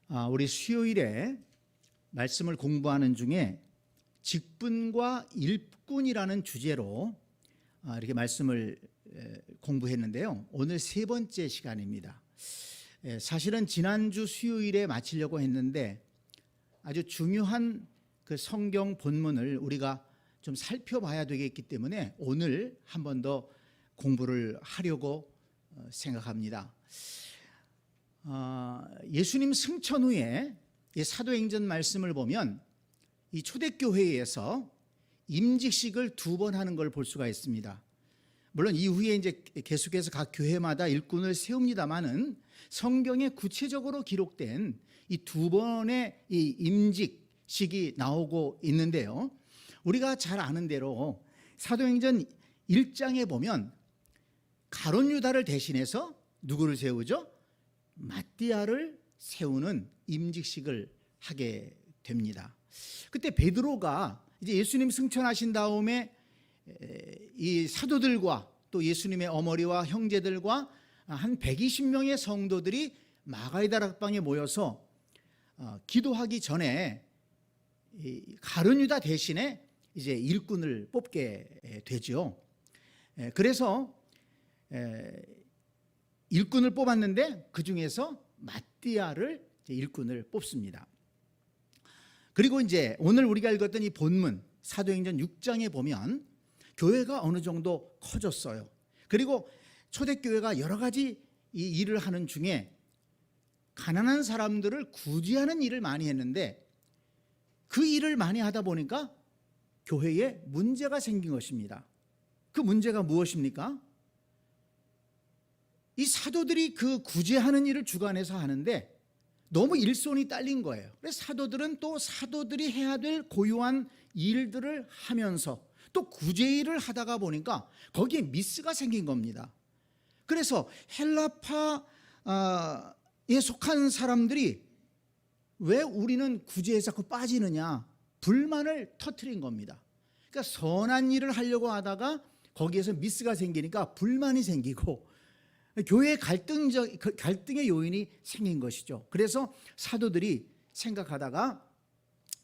우리 수요일에 말씀을 공부하는 중에 직분과 일꾼이라는 주제로 이렇게 말씀을 공부했는데요. 오늘 세 번째 시간입니다. 사실은 지난주 수요일에 마치려고 했는데 아주 중요한 그 성경 본문을 우리가 좀 살펴봐야 되겠기 때문에 오늘 한 번 더 공부를 하려고 생각합니다. 예수님 승천 후에 사도행전 말씀을 보면 이 초대교회에서 임직식을 2번 하는 걸 볼 수가 있습니다. 물론 이후에 이제 계속해서 각 교회마다 일꾼을 세웁니다만은 성경에 구체적으로 기록된 이 2번의 이 임직식이 나오고 있는데요. 우리가 잘 아는 대로 사도행전 1장에 보면 가룟 유다를 대신해서 누구를 세우죠? 마띠아를 세우는 임직식을 하게 됩니다. 그때 베드로가 이제 예수님 승천하신 다음에 이 사도들과 또 예수님의 어머니와 형제들과 한 120명의 성도들이 마가의 다락방에 모여서 기도하기 전에 가룟 유다 대신에 이제 일꾼을 뽑게 되죠. 그래서 일꾼을 뽑았는데 그 중에서 마띠아를 일꾼을 뽑습니다. 그리고 이제 오늘 우리가 읽었던 이 본문 사도행전 6장에 보면 교회가 어느 정도 커졌어요. 그리고 초대교회가 여러 가지 이 일을 하는 중에 가난한 사람들을 구제하는 일을 많이 했는데 그 일을 많이 하다 보니까 교회에 문제가 생긴 것입니다. 그 문제가 무엇입니까? 이 사도들이 그 구제하는 일을 주관해서 하는데 너무 일손이 딸린 거예요. 그래서 사도들은 또 사도들이 해야 될 고유한 일들을 하면서 또 구제 일을 하다가 보니까 거기에 미스가 생긴 겁니다. 그래서 헬라파에 속한 사람들이 왜 우리는 구제에 자꾸 빠지느냐 불만을 터뜨린 겁니다. 그러니까 선한 일을 하려고 하다가 거기에서 미스가 생기니까 불만이 생기고 교회 갈등의 요인이 생긴 것이죠. 그래서 사도들이 생각하다가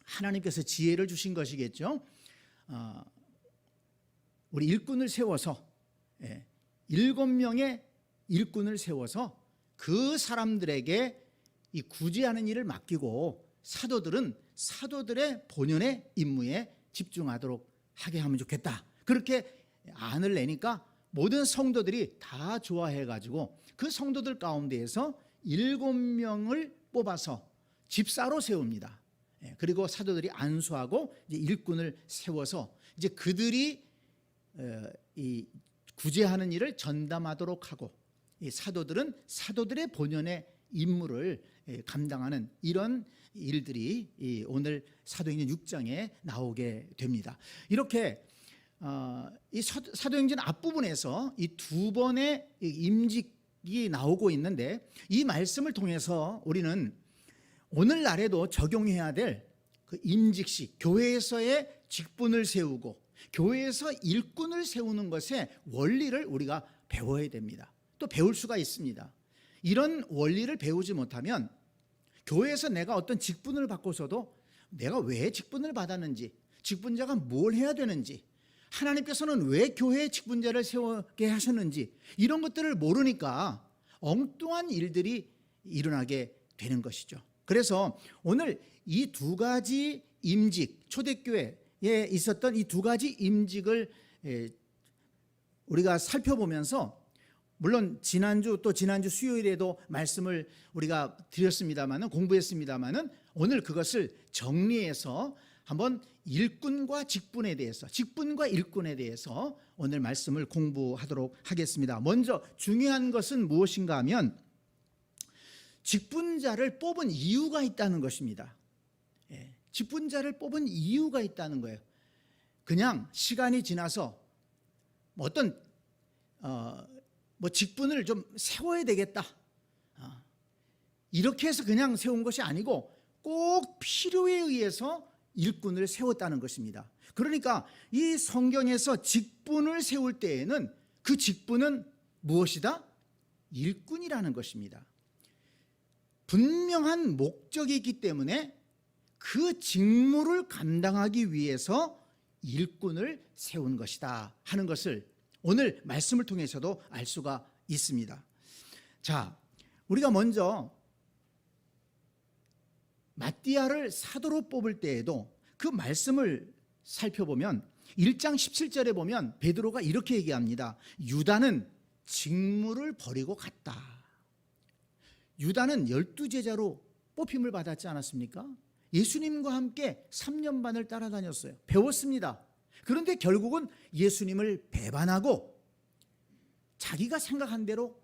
하나님께서 지혜를 주신 것이겠죠. 우리 일꾼을 세워서 7명의 일꾼을 세워서 그 사람들에게 이 구제하는 일을 맡기고 사도들은 사도들의 본연의 임무에 집중하도록 하게 하면 좋겠다. 그렇게 안을 내니까 모든 성도들이 다 좋아해가지고 그 성도들 가운데에서 7명을 뽑아서 집사로 세웁니다. 그리고 사도들이 안수하고 이제 일꾼을 세워서 이제 그들이 이 구제하는 일을 전담하도록 하고 이 사도들은 사도들의 본연의 임무를 감당하는 이런 일들이 오늘 사도행전 6장에 나오게 됩니다. 이렇게 이 사도행전 앞부분에서 이 2번의 임직이 나오고 있는데 이 말씀을 통해서 우리는 오늘날에도 적용해야 될 그 임직식, 교회에서의 직분을 세우고 교회에서 일꾼을 세우는 것의 원리를 우리가 배워야 됩니다. 또 배울 수가 있습니다. 이런 원리를 배우지 못하면 교회에서 내가 어떤 직분을 받고서도 내가 왜 직분을 받았는지, 직분자가 뭘 해야 되는지, 하나님께서는 왜 교회에 직분자를 세우게 하셨는지 이런 것들을 모르니까 엉뚱한 일들이 일어나게 되는 것이죠. 그래서 오늘 이 2가지 임직, 초대교회에 있었던 이 2가지 임직을 우리가 살펴보면서 물론 지난주 수요일에도 말씀을 우리가 드렸습니다마는 공부했습니다마는 오늘 그것을 정리해서 한번 일꾼과 직분에 대해서, 직분과 일꾼에 대해서 오늘 말씀을 공부하도록 하겠습니다. 먼저 중요한 것은 무엇인가 하면 직분자를 뽑은 이유가 있다는 것입니다. 직분자를 뽑은 이유가 있다는 거예요. 그냥 시간이 지나서 어떤 직분을 좀 세워야 되겠다 이렇게 해서 그냥 세운 것이 아니고 꼭 필요에 의해서 일꾼을 세웠다는 것입니다. 그러니까 이 성경에서 직분을 세울 때에는 그 직분은 무엇이다? 일꾼이라는 것입니다. 분명한 목적이 있기 때문에 그 직무를 감당하기 위해서 일꾼을 세운 것이다 하는 것을 오늘 말씀을 통해서도 알 수가 있습니다. 자, 우리가 먼저 마띠아를 사도로 뽑을 때에도 그 말씀을 살펴보면 1장 17절에 보면 베드로가 이렇게 얘기합니다. 유다는 직무를 버리고 갔다. 유다는 12제자로 뽑힘을 받았지 않았습니까? 예수님과 함께 3년 반을 따라다녔어요. 배웠습니다. 그런데 결국은 예수님을 배반하고 자기가 생각한 대로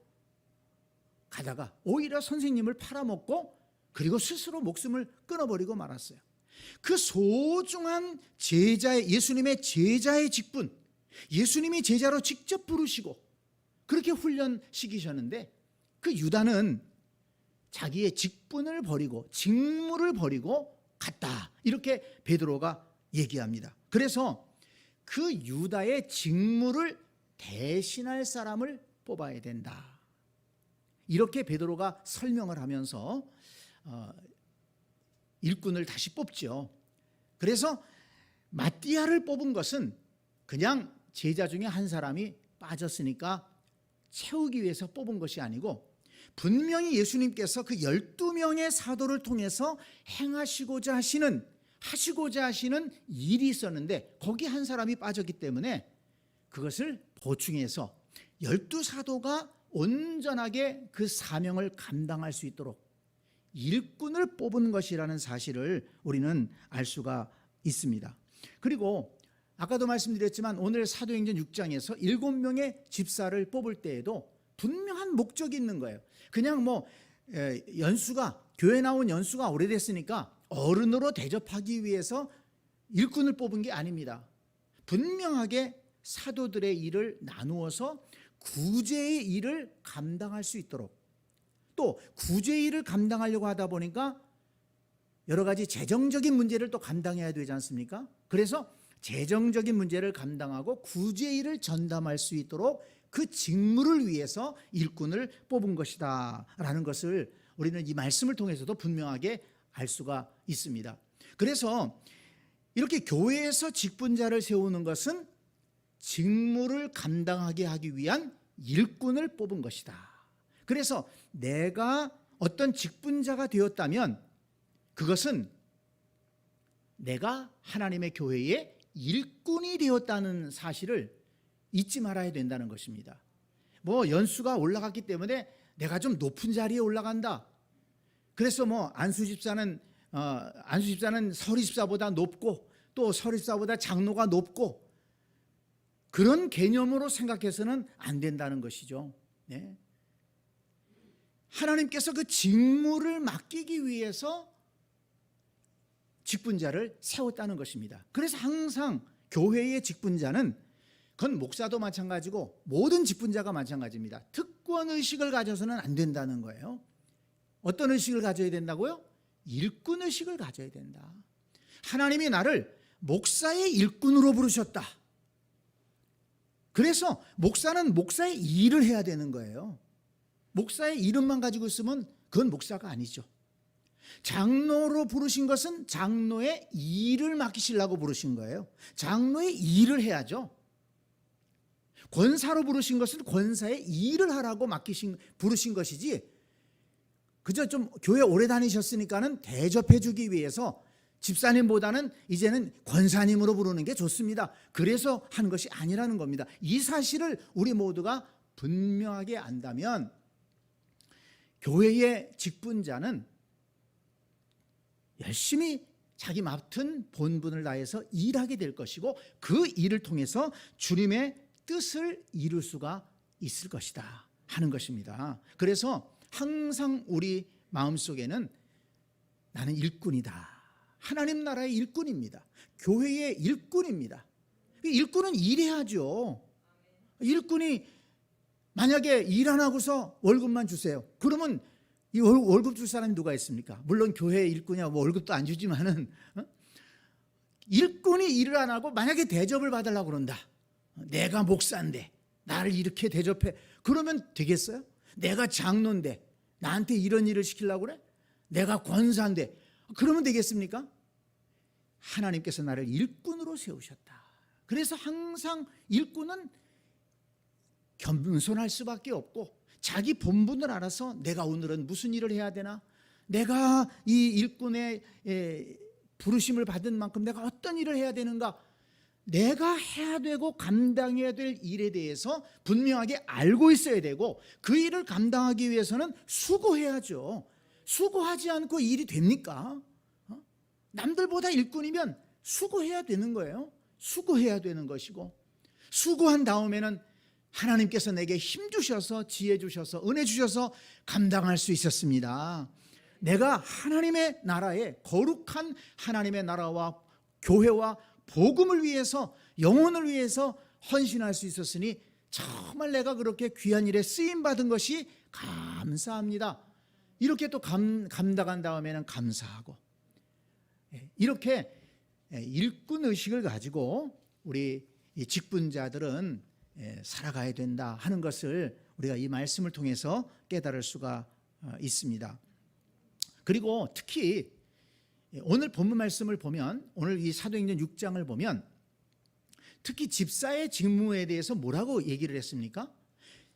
가다가 오히려 선생님을 팔아먹고 그리고 스스로 목숨을 끊어버리고 말았어요. 그 소중한 제자의, 예수님의 제자의 직분, 예수님이 제자로 직접 부르시고 그렇게 훈련시키셨는데 그 유다는 자기의 직분을 버리고 직무를 버리고 갔다. 이렇게 베드로가 얘기합니다. 그래서 그 유다의 직무를 대신할 사람을 뽑아야 된다. 이렇게 베드로가 설명을 하면서 일꾼을 다시 뽑죠. 그래서 마띠아를 뽑은 것은 그냥 제자 중에 한 사람이 빠졌으니까 채우기 위해서 뽑은 것이 아니고 분명히 예수님께서 그 12명의 사도를 통해서 하시고자 하시는 일이 있었는데 거기 한 사람이 빠졌기 때문에 그것을 보충해서 12사도가 온전하게 그 사명을 감당할 수 있도록 일꾼을 뽑은 것이라는 사실을 우리는 알 수가 있습니다. 그리고 아까도 말씀드렸지만 오늘 사도행전 6장에서 7명의 집사를 뽑을 때에도 분명한 목적이 있는 거예요. 그냥 연수가 교회 나온 연수가 오래됐으니까 어른으로 대접하기 위해서 일꾼을 뽑은 게 아닙니다. 분명하게 사도들의 일을 나누어서 구제의 일을 감당할 수 있도록, 또 구제의 일을 감당하려고 하다 보니까 여러 가지 재정적인 문제를 또 감당해야 되지 않습니까? 그래서 재정적인 문제를 감당하고 구제의 일을 전담할 수 있도록 그 직무를 위해서 일꾼을 뽑은 것이다 라는 것을 우리는 이 말씀을 통해서도 분명하게 알 수가 있습니다. 그래서 이렇게 교회에서 직분자를 세우는 것은 직무를 감당하게 하기 위한 일꾼을 뽑은 것이다. 그래서 내가 어떤 직분자가 되었다면 그것은 내가 하나님의 교회의 일꾼이 되었다는 사실을 잊지 말아야 된다는 것입니다. 연수가 올라갔기 때문에 내가 좀 높은 자리에 올라간다. 그래서 안수 집사는 서리집사보다 높고 또 서리집사보다 장로가 높고 그런 개념으로 생각해서는 안 된다는 것이죠. 네. 하나님께서 그 직무를 맡기기 위해서 직분자를 세웠다는 것입니다. 그래서 항상 교회의 직분자는 그건 목사도 마찬가지고 모든 직분자가 마찬가지입니다. 특권의식을 가져서는 안 된다는 거예요. 어떤 의식을 가져야 된다고요? 일꾼의식을 가져야 된다. 하나님이 나를 목사의 일꾼으로 부르셨다. 그래서 목사는 목사의 일을 해야 되는 거예요. 목사의 이름만 가지고 있으면 그건 목사가 아니죠. 장로로 부르신 것은 장로의 일을 맡기시려고 부르신 거예요. 장로의 일을 해야죠. 권사로 부르신 것은 권사의 일을 하라고 부르신 것이지, 그저 좀 교회 오래 다니셨으니까는 대접해 주기 위해서 집사님보다는 이제는 권사님으로 부르는 게 좋습니다. 그래서 하는 것이 아니라는 겁니다. 이 사실을 우리 모두가 분명하게 안다면 교회의 직분자는 열심히 자기 맡은 본분을 다해서 일하게 될 것이고 그 일을 통해서 주님의 뜻을 이룰 수가 있을 것이다 하는 것입니다. 그래서 항상 우리 마음속에는 나는 일꾼이다. 하나님 나라의 일꾼입니다. 교회의 일꾼입니다. 일꾼은 일해야죠. 일꾼이 만약에 일 안 하고서 월급만 주세요. 그러면 이 월급 줄 사람이 누가 있습니까? 물론 교회 일꾼이야 월급도 안 주지만은 일꾼이 일을 안 하고 만약에 대접을 받으려고 그런다. 내가 목사인데 나를 이렇게 대접해. 그러면 되겠어요? 내가 장로인데 나한테 이런 일을 시키려고 그래? 내가 권사인데 그러면 되겠습니까? 하나님께서 나를 일꾼으로 세우셨다. 그래서 항상 일꾼은 겸손할 수밖에 없고 자기 본분을 알아서 내가 오늘은 무슨 일을 해야 되나? 내가 이 일꾼의 부르심을 받은 만큼 내가 어떤 일을 해야 되는가? 내가 해야 되고 감당해야 될 일에 대해서 분명하게 알고 있어야 되고 그 일을 감당하기 위해서는 수고해야죠. 수고하지 않고 일이 됩니까? 남들보다 일꾼이면 수고해야 되는 거예요. 수고해야 되는 것이고 수고한 다음에는 하나님께서 내게 힘 주셔서 지혜 주셔서 은혜 주셔서 감당할 수 있었습니다. 내가 하나님의 나라에 거룩한 하나님의 나라와 교회와 복음을 위해서 영혼을 위해서 헌신할 수 있었으니 정말 내가 그렇게 귀한 일에 쓰임 받은 것이 감사합니다. 이렇게 또 감당한 다음에는 감사하고 이렇게 일꾼 의식을 가지고 우리 직분자들은 살아가야 된다 하는 것을 우리가 이 말씀을 통해서 깨달을 수가 있습니다. 그리고 특히 오늘 본문 말씀을 보면 오늘 이 사도행전 6장을 보면 특히 집사의 직무에 대해서 뭐라고 얘기를 했습니까?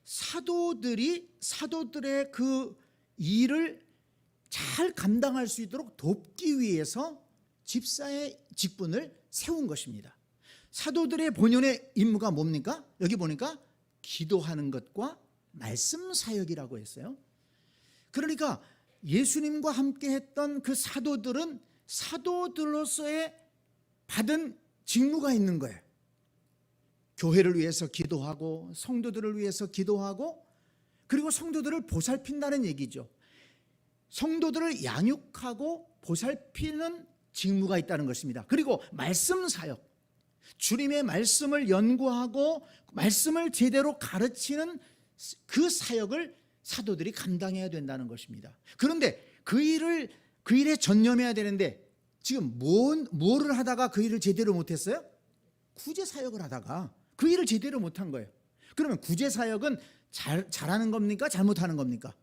사도들의 그 일을 잘 감당할 수 있도록 돕기 위해서 집사의 직분을 세운 것입니다. 사도들의 본연의 임무가 뭡니까? 여기 보니까 기도하는 것과 말씀 사역이라고 했어요. 그러니까 예수님과 함께 했던 그 사도들은 사도들로서의 받은 직무가 있는 거예요. 교회를 위해서 기도하고 성도들을 위해서 기도하고 그리고 성도들을 보살핀다는 얘기죠. 성도들을 양육하고 보살피는 직무가 있다는 것입니다. 그리고 말씀 사역, 주님의 말씀을 연구하고 말씀을 제대로 가르치는 그 사역을 사도들이 감당해야 된다는 것입니다. 그런데 그 일에 전념해야 되는데 지금 뭐를 하다가 그 일을 제대로 못했어요? 구제 사역을 하다가 그 일을 제대로 못한 거예요. 그러면 구제 사역은 잘하는 겁니까? 잘못하는 겁니까?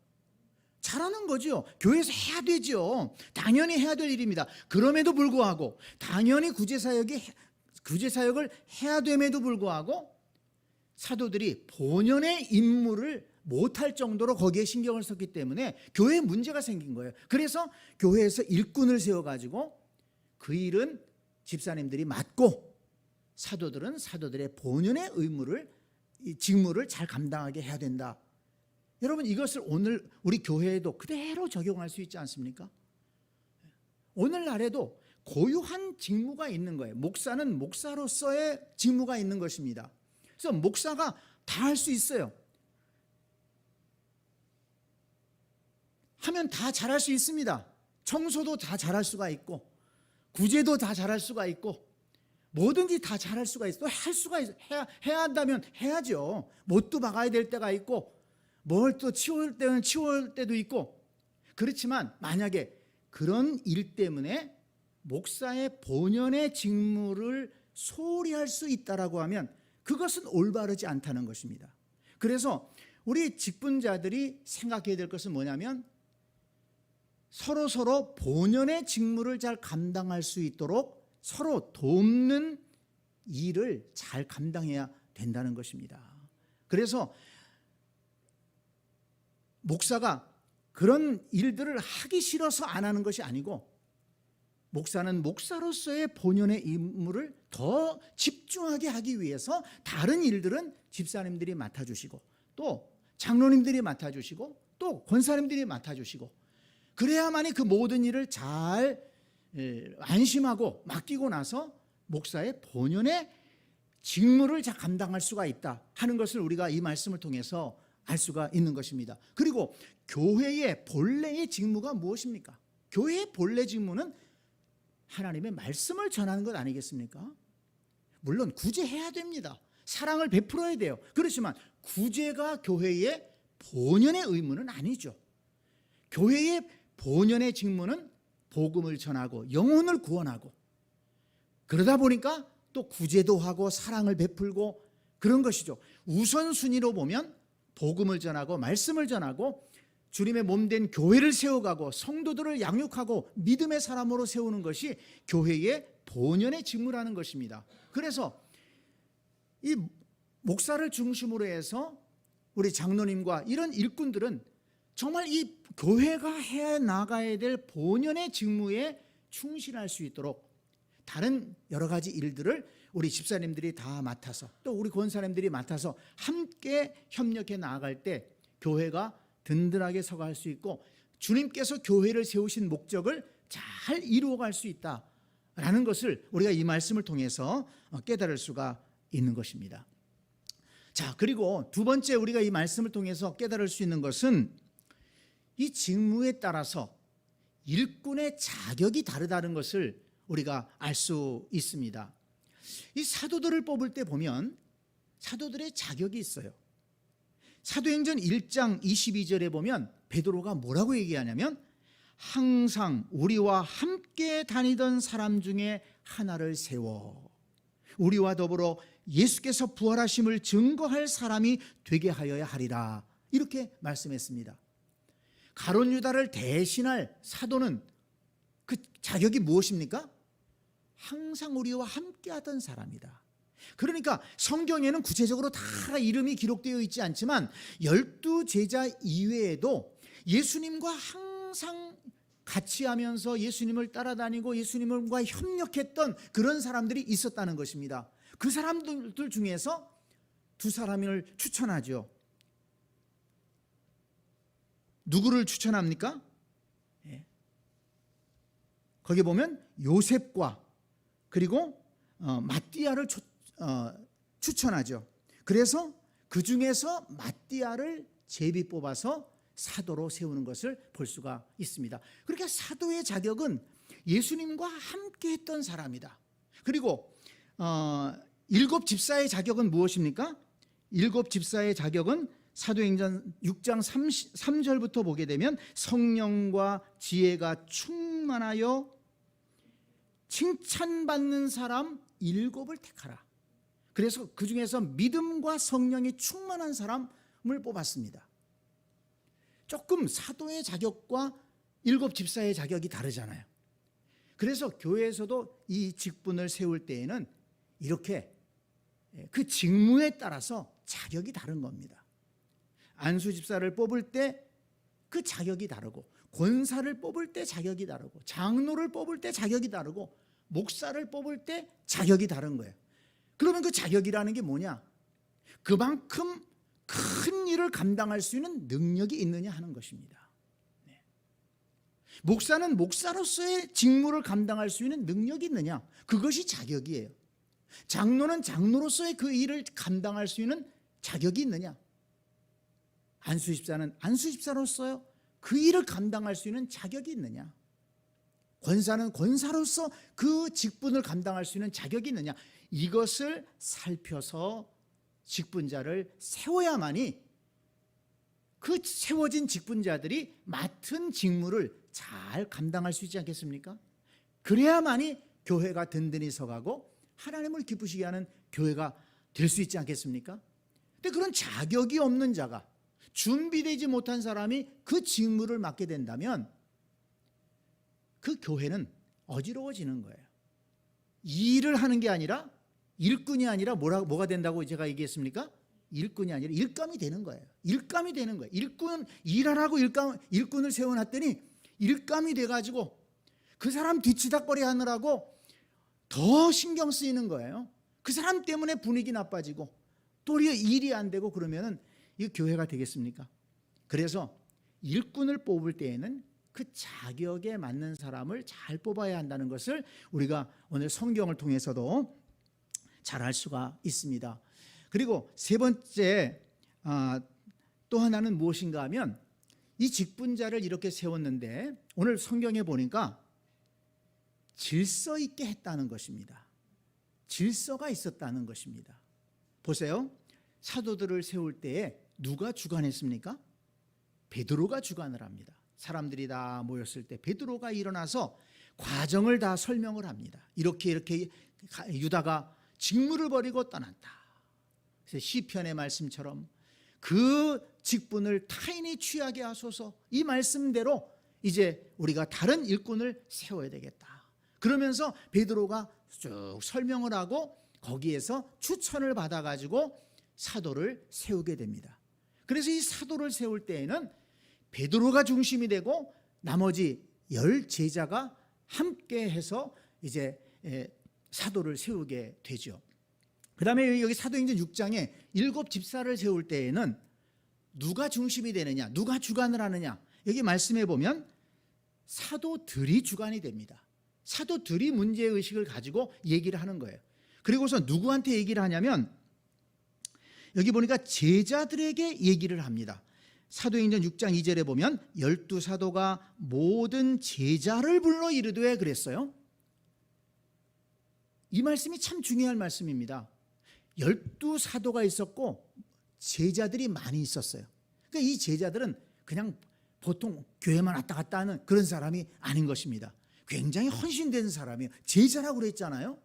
잘하는 거죠. 교회에서 해야 되죠. 당연히 해야 될 일입니다. 그럼에도 불구하고 당연히 구제 사역을 해야 됨에도 불구하고 사도들이 본연의 임무를 못할 정도로 거기에 신경을 썼기 때문에 교회에 문제가 생긴 거예요. 그래서 교회에서 일꾼을 세워가지고 그 일은 집사님들이 맡고 사도들은 사도들의 본연의 직무를 잘 감당하게 해야 된다. 여러분 이것을 오늘 우리 교회에도 그대로 적용할 수 있지 않습니까? 오늘날에도 고유한 직무가 있는 거예요. 목사는 목사로서의 직무가 있는 것입니다. 그래서 목사가 다 할 수 있어요. 하면 다 잘할 수 있습니다. 청소도 다 잘할 수가 있고 구제도 다 잘할 수가 있고 뭐든지 다 잘할 수가 있어. 또 할 수가 있어. 해야 한다면 해야죠. 못도 박아야 될 때가 있고 뭘 또 치울 때는 치울 때도 있고 그렇지만 만약에 그런 일 때문에 목사의 본연의 직무를 소홀히 할 수 있다라고 하면 그것은 올바르지 않다는 것입니다. 그래서 우리 직분자들이 생각해야 될 것은 뭐냐면 서로 본연의 직무를 잘 감당할 수 있도록 서로 돕는 일을 잘 감당해야 된다는 것입니다. 그래서 목사가 그런 일들을 하기 싫어서 안 하는 것이 아니고 목사는 목사로서의 본연의 임무를 더 집중하게 하기 위해서 다른 일들은 집사님들이 맡아주시고 또 장로님들이 맡아주시고 또 권사님들이 맡아주시고 그래야만이 그 모든 일을 잘 안심하고 맡기고 나서 목사의 본연의 직무를 잘 감당할 수가 있다 하는 것을 우리가 이 말씀을 통해서 알 수가 있는 것입니다. 그리고 교회의 본래의 직무가 무엇입니까? 교회의 본래 직무는 하나님의 말씀을 전하는 것 아니겠습니까? 물론 구제해야 됩니다. 사랑을 베풀어야 돼요. 그렇지만 구제가 교회의 본연의 의무는 아니죠. 교회의 본연의 직무는 복음을 전하고 영혼을 구원하고 그러다 보니까 또 구제도 하고 사랑을 베풀고 그런 것이죠. 우선순위로 보면 복음을 전하고 말씀을 전하고 주님의 몸된 교회를 세워가고 성도들을 양육하고 믿음의 사람으로 세우는 것이 교회의 본연의 직무라는 것입니다. 그래서 이 목사를 중심으로 해서 우리 장로님과 이런 일꾼들은 정말 이 교회가 해 나가야 될 본연의 직무에 충실할 수 있도록 다른 여러 가지 일들을 우리 집사님들이 다 맡아서 또 우리 권사님들이 맡아서 함께 협력해 나아갈 때 교회가 든든하게 서갈 수 있고 주님께서 교회를 세우신 목적을 잘 이루어갈 수 있다라는 것을 우리가 이 말씀을 통해서 깨달을 수가 있는 것입니다. 자, 그리고 두 번째 우리가 이 말씀을 통해서 깨달을 수 있는 것은 이 직무에 따라서 일꾼의 자격이 다르다는 것을 우리가 알 수 있습니다. 이 사도들을 뽑을 때 보면 사도들의 자격이 있어요. 사도행전 1장 22절에 보면 베드로가 뭐라고 얘기하냐면 항상 우리와 함께 다니던 사람 중에 하나를 세워 우리와 더불어 예수께서 부활하심을 증거할 사람이 되게 하여야 하리라, 이렇게 말씀했습니다. 가룟 유다를 대신할 사도는 그 자격이 무엇입니까? 항상 우리와 함께 하던 사람이다. 그러니까 성경에는 구체적으로 다 이름이 기록되어 있지 않지만 12제자 이외에도 예수님과 항상 같이 하면서 예수님을 따라다니고 예수님과 협력했던 그런 사람들이 있었다는 것입니다. 그 사람들 중에서 두 사람을 추천하죠. 누구를 추천합니까? 거기 보면 요셉과 그리고 마띠아를 추천하죠. 그래서 그 중에서 마띠아를 제비 뽑아서 사도로 세우는 것을 볼 수가 있습니다. 그러니까 사도의 자격은 예수님과 함께 했던 사람이다. 그리고 일곱 집사의 자격은 무엇입니까? 일곱 집사의 자격은 사도행전 6장 3절부터 보게 되면 성령과 지혜가 충만하여 칭찬받는 사람 7을 택하라. 그래서 그 중에서 믿음과 성령이 충만한 사람을 뽑았습니다. 조금 사도의 자격과 일곱 집사의 자격이 다르잖아요. 그래서 교회에서도 이 직분을 세울 때에는 이렇게 그 직무에 따라서 자격이 다른 겁니다. 안수 집사를 뽑을 때 그 자격이 다르고, 권사를 뽑을 때 자격이 다르고, 장로를 뽑을 때 자격이 다르고, 목사를 뽑을 때 자격이 다른 거예요. 그러면 그 자격이라는 게 뭐냐? 그만큼 큰 일을 감당할 수 있는 능력이 있느냐 하는 것입니다. 목사는 목사로서의 직무를 감당할 수 있는 능력이 있느냐? 그것이 자격이에요. 장로는 장로로서의 그 일을 감당할 수 있는 자격이 있느냐? 안수집사는 안수집사로서 그 일을 감당할 수 있는 자격이 있느냐? 권사는 권사로서 그 직분을 감당할 수 있는 자격이 있느냐? 이것을 살펴서 직분자를 세워야만이 그 세워진 직분자들이 맡은 직무를 잘 감당할 수 있지 않겠습니까? 그래야만이 교회가 든든히 서가고 하나님을 기쁘시게 하는 교회가 될 수 있지 않겠습니까? 근데 그런 자격이 없는 자가, 준비되지 못한 사람이 그 직무를 맡게 된다면 그 교회는 어지러워지는 거예요. 일을 하는 게 아니라, 일꾼이 아니라 뭐가 된다고 제가 얘기했습니까? 일꾼이 아니라 일감이 되는 거예요. 일감이 되는 거예요. 일하라고 일꾼을 세워놨더니 일감이 돼가지고 그 사람 뒤치다꺼리 하느라고 더 신경 쓰이는 거예요. 그 사람 때문에 분위기 나빠지고 도리어 일이 안 되고 그러면은 이 교회가 되겠습니까? 그래서 일꾼을 뽑을 때에는 그 자격에 맞는 사람을 잘 뽑아야 한다는 것을 우리가 오늘 성경을 통해서도 잘 알 수가 있습니다. 그리고 세 번째 또 하나는 무엇인가 하면 이 직분자를 이렇게 세웠는데 오늘 성경에 보니까 질서 있게 했다는 것입니다. 질서가 있었다는 것입니다. 보세요. 사도들을 세울 때에 누가 주관했습니까? 베드로가 주관을 합니다. 사람들이 다 모였을 때 베드로가 일어나서 과정을 다 설명을 합니다. 이렇게 유다가 직무를 버리고 떠났다. 그래서 시편의 말씀처럼 그 직분을 타인이 취하게 하소서. 이 말씀대로 이제 우리가 다른 일꾼을 세워야 되겠다. 그러면서 베드로가 쭉 설명을 하고 거기에서 추천을 받아가지고 사도를 세우게 됩니다. 그래서 이 사도를 세울 때에는 베드로가 중심이 되고 나머지 10 제자가 함께 해서 이제 사도를 세우게 되죠. 그 다음에 여기 사도행전 6장에 7 집사를 세울 때에는 누가 중심이 되느냐, 누가 주관을 하느냐, 여기 말씀해 보면 사도들이 주관이 됩니다. 사도들이 문제의식을 가지고 얘기를 하는 거예요. 그리고서 누구한테 얘기를 하냐면 여기 보니까 제자들에게 얘기를 합니다. 사도행전 6장 2절에 보면 12 사도가 모든 제자를 불러 이르되 그랬어요. 이 말씀이 참 중요한 말씀입니다. 12 사도가 있었고 제자들이 많이 있었어요. 그러니까 이 제자들은 그냥 보통 교회만 왔다 갔다 하는 그런 사람이 아닌 것입니다. 굉장히 헌신된 사람이에요. 제자라고 그랬잖아요.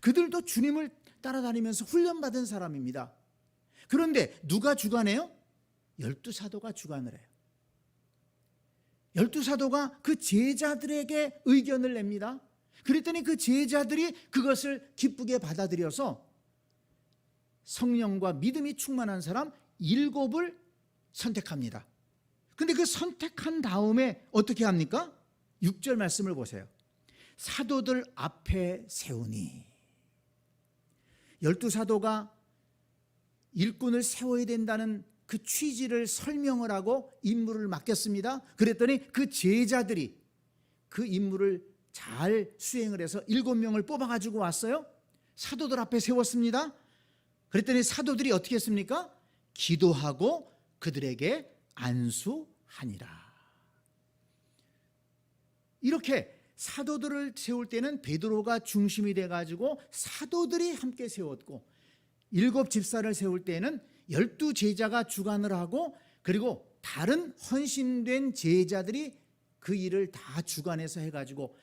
그들도 주님을 따라다니면서 훈련받은 사람입니다. 그런데 누가 주관해요? 12 사도가 주관을 해요. 12 사도가 그 제자들에게 의견을 냅니다. 그랬더니 그 제자들이 그것을 기쁘게 받아들여서 성령과 믿음이 충만한 사람 7을 선택합니다. 근데 그 선택한 다음에 어떻게 합니까? 6절 말씀을 보세요. 사도들 앞에 세우니. 12 사도가 일꾼을 세워야 된다는 그 취지를 설명을 하고 임무를 맡겼습니다. 그랬더니 그 제자들이 그 임무를 잘 수행을 해서 7명을 뽑아가지고 왔어요. 사도들 앞에 세웠습니다. 그랬더니 사도들이 어떻게 했습니까? 기도하고 그들에게 안수하니라. 이렇게 사도들을 세울 때는 베드로가 중심이 돼가지고 사도들이 함께 세웠고 7 집사를 세울 때는 12 제자가 주관을 하고 그리고 다른 헌신된 제자들이 그 일을 다 주관해서 해가지고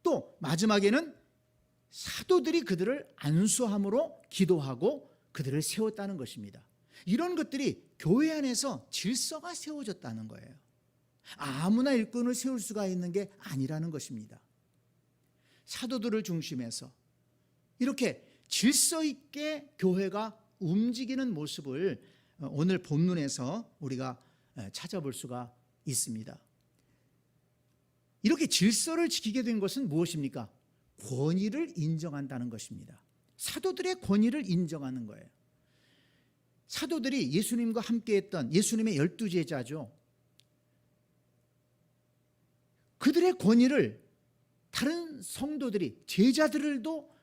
또 마지막에는 사도들이 그들을 안수함으로 기도하고 그들을 세웠다는 것입니다. 이런 것들이 교회 안에서 질서가 세워졌다는 거예요. 아무나 일꾼을 세울 수가 있는 게 아니라는 것입니다. 사도들을 중심해서 이렇게 질서 있게 교회가 움직이는 모습을 오늘 본문에서 우리가 찾아볼 수가 있습니다. 이렇게 질서를 지키게 된 것은 무엇입니까? 권위를 인정한다는 것입니다. 사도들의 권위를 인정하는 거예요. 사도들이 예수님과 함께했던 예수님의 12 제자죠. 그들의 권위를 다른 성도들이 제자들도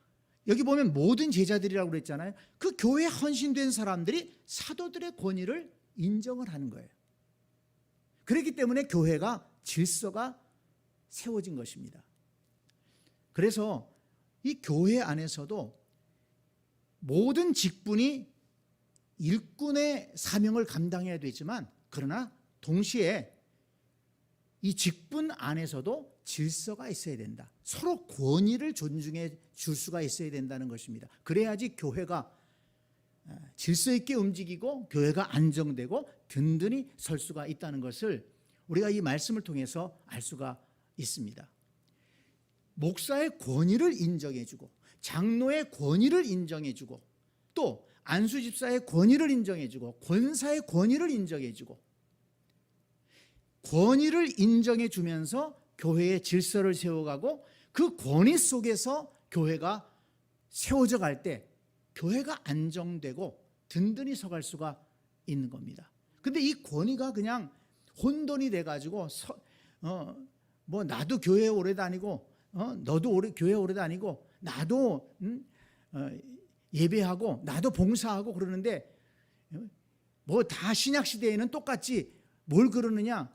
여기 보면 모든 제자들이라고 그랬잖아요. 그 교회에 헌신된 사람들이 사도들의 권위를 인정을 하는 거예요. 그렇기 때문에 교회가 질서가 세워진 것입니다. 그래서 이 교회 안에서도 모든 직분이 일꾼의 사명을 감당해야 되지만 그러나 동시에 이 직분 안에서도 질서가 있어야 된다. 서로 권위를 존중해 줄 수가 있어야 된다는 것입니다. 그래야지 교회가 질서 있게 움직이고 교회가 안정되고 든든히 설 수가 있다는 것을 우리가 이 말씀을 통해서 알 수가 있습니다. 목사의 권위를 인정해주고 장로의 권위를 인정해주고 또 안수집사의 권위를 인정해주고 권사의 권위를 인정해주고 권위를 인정해주면서 교회의 질서를 세워가고 그 권위 속에서 교회가 세워져 갈 때 교회가 안정되고 든든히 서갈 수가 있는 겁니다. 근데 이 권위가 그냥 혼돈이 돼가지고 뭐 나도 교회에 오래 다니고 너도 교회에 오래 다니고 나도 예배하고 나도 봉사하고 그러는데 뭐 다 신약 시대에는 똑같지 뭘 그러느냐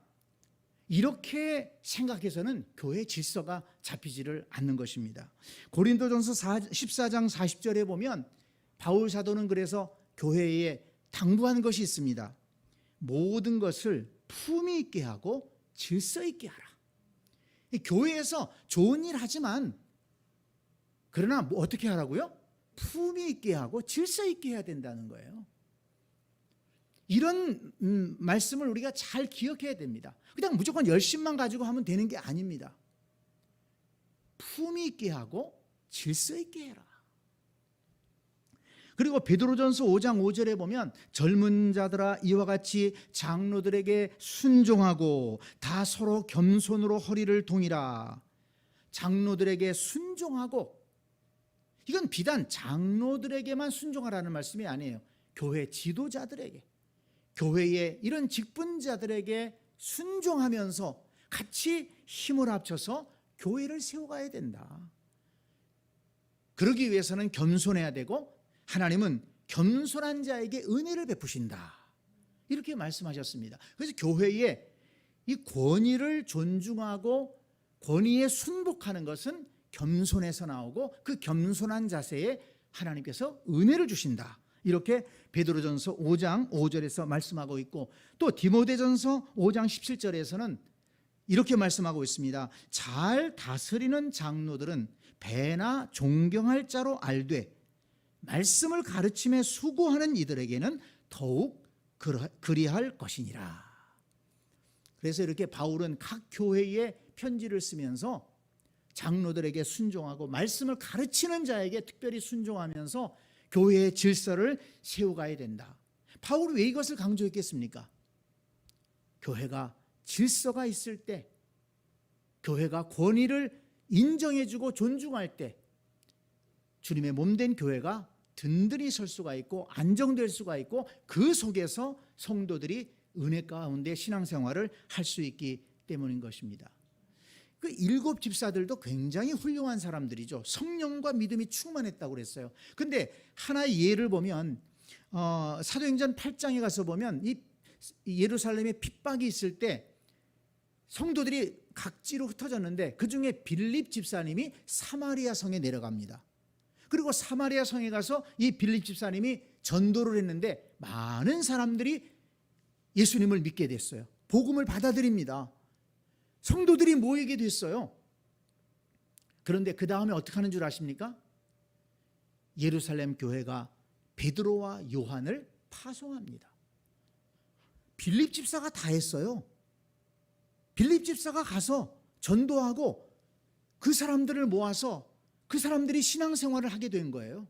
이렇게 생각해서는 교회 질서가 잡히지를 않는 것입니다. 고린도전서 14장 40절에 보면 바울 사도는 그래서 교회에 당부하는 것이 있습니다. 모든 것을 품위 있게 하고 질서 있게 하라. 교회에서 좋은 일 하지만 그러나 뭐 어떻게 하라고요? 품위 있게 하고 질서 있게 해야 된다는 거예요. 이런 말씀을 우리가 잘 기억해야 됩니다. 그냥 무조건 열심만 가지고 하면 되는 게 아닙니다. 품위 있게 하고 질서 있게 해라. 그리고 베드로전서 5장 5절에 보면 젊은 자들아 이와 같이 장로들에게 순종하고 다 서로 겸손으로 허리를 동이라. 장로들에게 순종하고, 이건 비단 장로들에게만 순종하라는 말씀이 아니에요. 교회 지도자들에게, 교회의 이런 직분자들에게 순종하면서 같이 힘을 합쳐서 교회를 세워가야 된다. 그러기 위해서는 겸손해야 되고 하나님은 겸손한 자에게 은혜를 베푸신다. 이렇게 말씀하셨습니다. 그래서 교회에 이 권위를 존중하고 권위에 순복하는 것은 겸손에서 나오고 그 겸손한 자세에 하나님께서 은혜를 주신다. 이렇게 베드로전서 5장 5절에서 말씀하고 있고, 또 디모데전서 5장 17절에서는 이렇게 말씀하고 있습니다. 잘 다스리는 장로들은 배나 존경할 자로 알되 말씀을 가르침에 수고하는 이들에게는 더욱 그리할 것이니라. 그래서 이렇게 바울은 각 교회에 편지를 쓰면서 장로들에게 순종하고 말씀을 가르치는 자에게 특별히 순종하면서 교회의 질서를 세워가야 된다. 바울이 왜 이것을 강조했겠습니까? 교회가 질서가 있을 때, 교회가 권위를 인정해주고 존중할 때 주님의 몸된 교회가 든든히 설 수가 있고 안정될 수가 있고 그 속에서 성도들이 은혜 가운데 신앙생활을 할 수 있기 때문인 것입니다. 그 7 집사들도 굉장히 훌륭한 사람들이죠. 성령과 믿음이 충만했다고 그랬어요. 근데 하나의 예를 보면 사도행전 8장에 가서 보면 이 예루살렘에 핍박이 있을 때 성도들이 각지로 흩어졌는데 그중에 빌립 집사님이 사마리아 성에 내려갑니다. 그리고 사마리아 성에 가서 이 빌립 집사님이 전도를 했는데 많은 사람들이 예수님을 믿게 됐어요. 복음을 받아들입니다. 성도들이 모이게 됐어요. 그런데 그 다음에 어떻게 하는 줄 아십니까? 예루살렘 교회가 베드로와 요한을 파송합니다. 빌립 집사가 다 했어요. 빌립 집사가 가서 전도하고 그 사람들을 모아서 그 사람들이 신앙생활을 하게 된 거예요.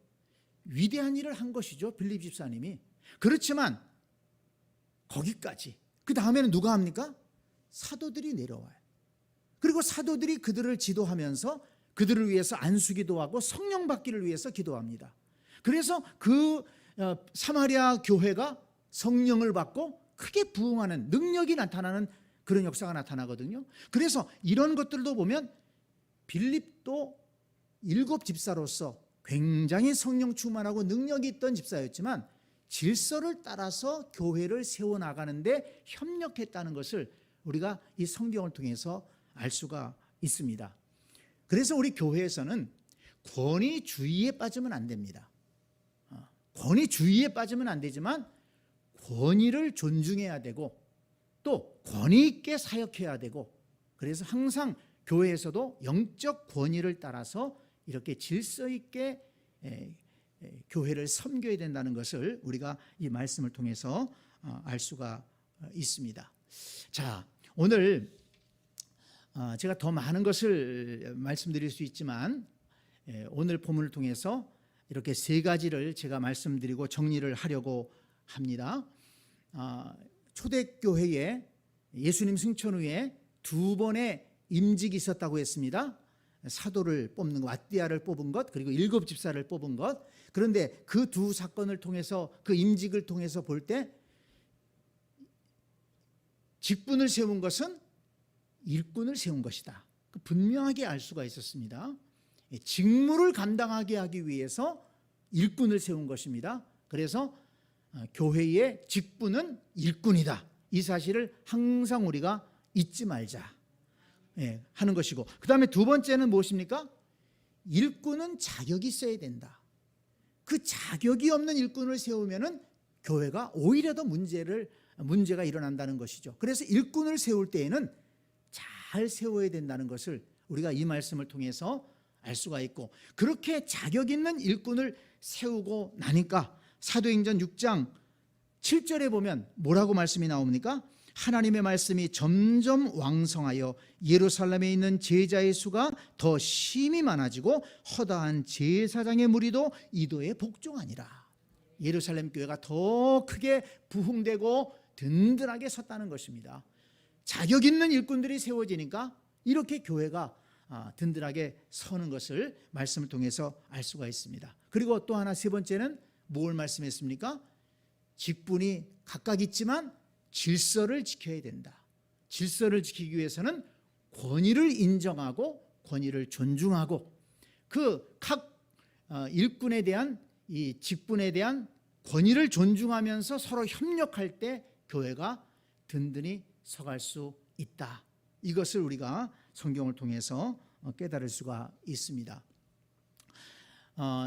위대한 일을 한 것이죠, 빌립 집사님이. 그렇지만 거기까지. 그 다음에는 누가 합니까? 사도들이 내려와요. 그리고 사도들이 그들을 지도하면서 그들을 위해서 안수기도 하고 성령 받기를 위해서 기도합니다. 그래서 그 사마리아 교회가 성령을 받고 크게 부흥하는 능력이 나타나는 그런 역사가 나타나거든요. 그래서 이런 것들도 보면 빌립도 7 집사로서 굉장히 성령 충만하고 능력이 있던 집사였지만 질서를 따라서 교회를 세워나가는데 협력했다는 것을 우리가 이 성경을 통해서 알 수가 있습니다. 그래서 우리 교회에서는 권위주의에 빠지면 안 됩니다. 권위주의에 빠지면 안 되지만 권위를 존중해야 되고 또 권위 있게 사역해야 되고, 그래서 항상 교회에서도 영적 권위를 따라서 이렇게 질서 있게 교회를 섬겨야 된다는 것을 우리가 이 말씀을 통해서 알 수가 있습니다. 자, 오늘 제가 더 많은 것을 말씀드릴 수 있지만 오늘 본문을 통해서 이렇게 3가지를 제가 말씀드리고 정리를 하려고 합니다. 초대교회에 예수님 승천 후에 2번의 임직이 있었다고 했습니다. 사도를 뽑는 것, 왓디아를 뽑은 것, 그리고 7 집사를 뽑은 것. 그런데 그 2 사건을 통해서, 그 임직을 통해서 볼 때 직분을 세운 것은 일꾼을 세운 것이다. 분명하게 알 수가 있었습니다. 직무를 감당하게 하기 위해서 일꾼을 세운 것입니다. 그래서 교회의 직분은 일꾼이다. 이 사실을 항상 우리가 잊지 말자 하는 것이고, 그 다음에 2번째는 무엇입니까? 일꾼은 자격이 있어야 된다. 그 자격이 없는 일꾼을 세우면은 교회가 오히려 더 문제가 일어난다는 것이죠. 그래서 일꾼을 세울 때에는 잘 세워야 된다는 것을 우리가 이 말씀을 통해서 알 수가 있고, 그렇게 자격 있는 일꾼을 세우고 나니까 사도행전 6장 7절에 보면 뭐라고 말씀이 나옵니까? 하나님의 말씀이 점점 왕성하여 예루살렘에 있는 제자의 수가 더 심히 많아지고 허다한 제사장의 무리도 이도에 복종하니라. 예루살렘 교회가 더 크게 부흥되고 든든하게 섰다는 것입니다. 자격 있는 일꾼들이 세워지니까 이렇게 교회가 든든하게 서는 것을 말씀을 통해서 알 수가 있습니다. 그리고 또 하나, 세 번째는 뭘 말씀했습니까? 직분이 각각 있지만 질서를 지켜야 된다. 질서를 지키기 위해서는 권위를 인정하고 권위를 존중하고 그 각 일꾼에 대한 이 직분에 대한 권위를 존중하면서 서로 협력할 때 교회가 든든히 서갈 수 있다. 이것을 우리가 성경을 통해서 깨달을 수가 있습니다.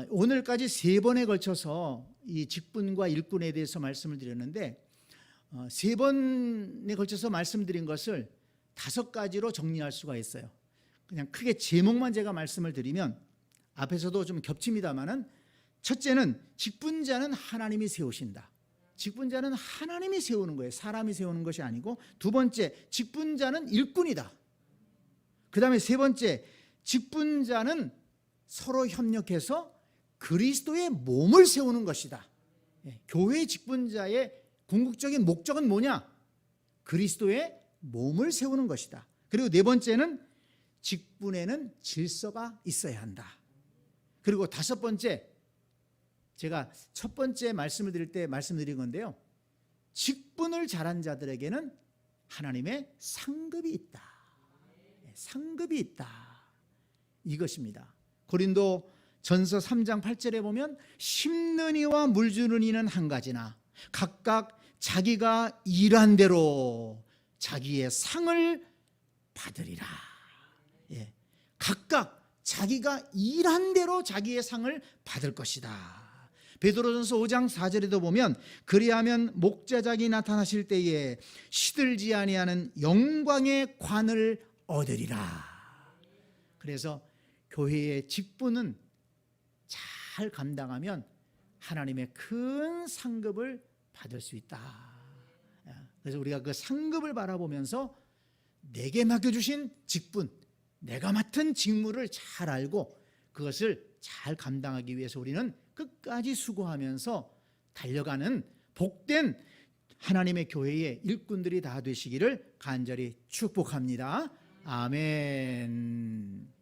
오늘까지 3번에 걸쳐서 이 직분과 일꾼에 대해서 말씀을 드렸는데 3번에 걸쳐서 말씀드린 것을 5가지로 정리할 수가 있어요. 그냥 크게 제목만 제가 말씀을 드리면 앞에서도 좀 겹칩니다만은, 첫째는 직분자는 하나님이 세우신다. 직분자는 하나님이 세우는 거예요. 사람이 세우는 것이 아니고. 두 번째, 직분자는 일꾼이다. 그 다음에 세 번째, 직분자는 서로 협력해서 그리스도의 몸을 세우는 것이다. 교회 직분자의 궁극적인 목적은 뭐냐? 그리스도의 몸을 세우는 것이다. 그리고 네 번째는 직분에는 질서가 있어야 한다. 그리고 5번째, 제가 첫 번째 말씀을 드릴 때 말씀드린 건데요, 직분을 잘한 자들에게는 하나님의 상급이 있다. 상급이 있다. 이것입니다. 고린도 전서 3장 8절에 보면 심는 이와 물 주는 이는 한 가지나 각각 자기가 일한 대로 자기의 상을 받으리라. 각각 자기가 일한 대로 자기의 상을 받을 것이다. 베드로전서 5장 4절에도 보면 그리하면 목자작이 나타나실 때에 시들지 아니하는 영광의 관을 얻으리라. 그래서 교회의 직분은 잘 감당하면 하나님의 큰 상급을 받을 수 있다. 그래서 우리가 그 상급을 바라보면서 내게 맡겨주신 직분, 내가 맡은 직무를 잘 알고 그것을 잘 감당하기 위해서 우리는 끝까지 수고하면서 달려가는 복된 하나님의 교회의 일꾼들이 다 되시기를 간절히 축복합니다. 아멘.